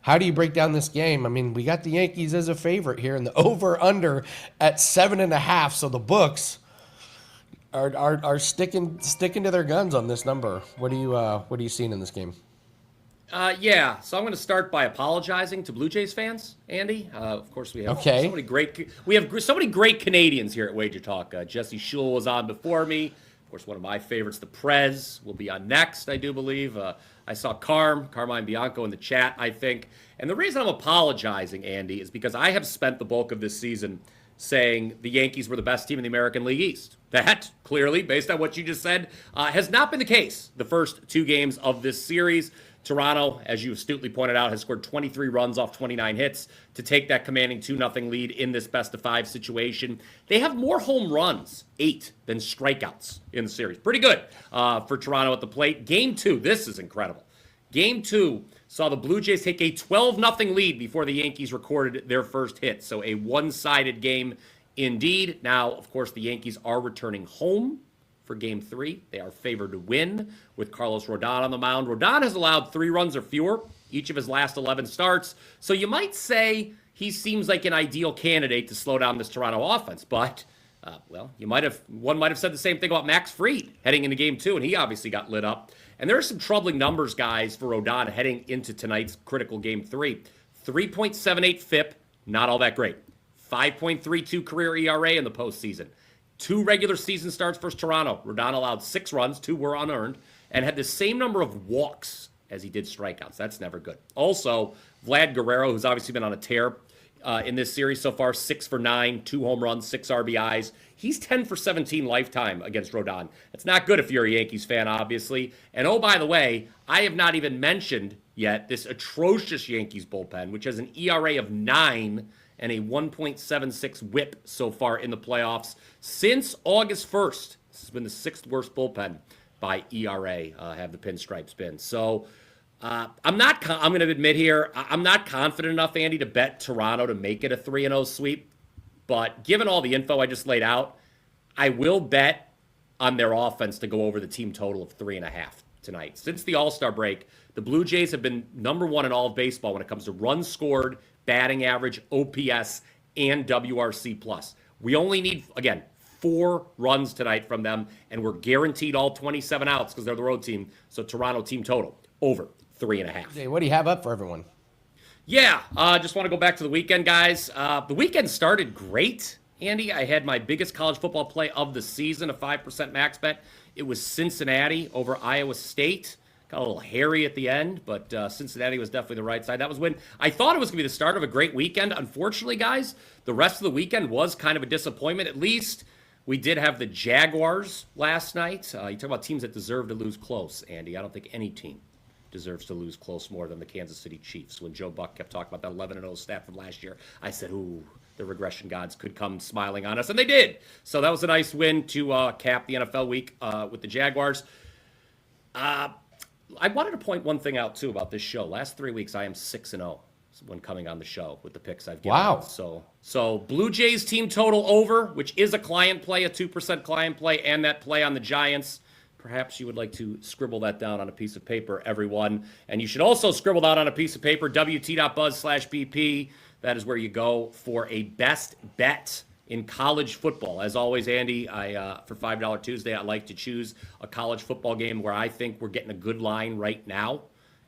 How do you break down this game? I mean, we got the Yankees as a favorite here, and the over/under at 7.5. So the books are sticking to their guns on this number. What are you seeing in this game? Yeah, so I'm going to start by apologizing to Blue Jays fans, Andy. Of course, we have so many great Canadians here at Wager Talk. Jesse Schul was on before me. Of course, one of my favorites, the Prez, will be on next, I do believe. I saw Carmine Bianco in the chat, I think. And the reason I'm apologizing, Andy, is because I have spent the bulk of this season saying the Yankees were the best team in the American League East. That, clearly, based on what you just said, has not been the case the first two games of this series. Toronto, as you astutely pointed out, has scored 23 runs off 29 hits to take that commanding 2-0 lead in this best-of-5 situation. They have more home runs, 8, than strikeouts in the series. Pretty good for Toronto at the plate. Game 2, this is incredible. Game 2 saw the Blue Jays take a 12-0 lead before the Yankees recorded their first hit. So a one-sided game indeed. Now, of course, the Yankees are returning home for Game 3. They are favored to win with Carlos Rodon on the mound. Rodon has allowed 3 runs or fewer each of his last 11 starts. So you might say he seems like an ideal candidate to slow down this Toronto offense. But, one might have said the same thing about Max Fried heading into Game 2, and he obviously got lit up. And there are some troubling numbers, guys, for Rodon heading into tonight's critical Game 3. 3.78 FIP, not all that great. 5.32 career ERA in the postseason. 2 regular season starts for Toronto. Rodon allowed 6 runs, 2 were unearned, and had the same number of walks as he did strikeouts. That's never good. Also, Vlad Guerrero, who's obviously been on a tear in this series so far, 6 for 9, 2 home runs, 6 RBIs. He's 10 for 17 lifetime against Rodon. That's not good if you're a Yankees fan, obviously. And oh, by the way, I have not even mentioned yet this atrocious Yankees bullpen, which has an ERA of 9 and a 1.76 whip so far in the playoffs since August 1st. This has been the 6th worst bullpen by ERA, have the pinstripes been. So I'm going to admit here, I'm not confident enough, Andy, to bet Toronto to make it a 3-0 sweep. But given all the info I just laid out, I will bet on their offense to go over the team total of 3.5 tonight. Since the All-Star break, the Blue Jays have been number 1 in all of baseball when it comes to runs scored, batting average, OPS, and WRC+. We only need, again, 4 runs tonight from them, and we're guaranteed all 27 outs because they're the road team. So Toronto team total, over 3.5. Hey, what do you have up for everyone? Yeah, just want to go back to the weekend, guys. The weekend started great, Andy. I had my biggest college football play of the season, a 5% max bet. It was Cincinnati over Iowa State. Got a little hairy at the end, but Cincinnati was definitely the right side. That was when I thought it was going to be the start of a great weekend. Unfortunately, guys, the rest of the weekend was kind of a disappointment. At least we did have the Jaguars last night. You talk about teams that deserve to lose close, Andy. I don't think any team deserves to lose close more than the Kansas City Chiefs. When Joe Buck kept talking about that 11-0 stat from last year, I said, ooh, the regression gods could come smiling on us, and they did. So that was a nice win to cap the NFL week with the Jaguars. I wanted to point one thing out, too, about this show. Last 3 weeks, I am 6-0 when coming on the show with the picks I've given. Wow. So Blue Jays team total over, which is a client play, a 2% client play, and that play on the Giants. Perhaps you would like to scribble that down on a piece of paper, everyone. And you should also scribble down on a piece of paper, wt.buzz/BP. That is where you go for a best bet in college football. As always, Andy, for $5 Tuesday, I like to choose a college football game where I think we're getting a good line right now,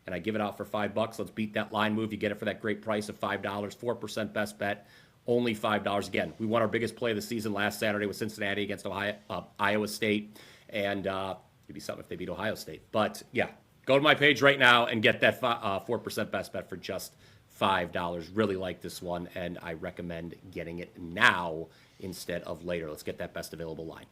and I give it out for $5. Let's beat that line move. You get it for that great price of $5, 4% best bet, only $5. Again, we won our biggest play of the season last Saturday with Cincinnati against Iowa State, and it'd be something if they beat Ohio State. But, yeah, go to my page right now and get that 4% best bet for just $5. Really like this one, and I recommend getting it now instead of later. Let's get that best available line.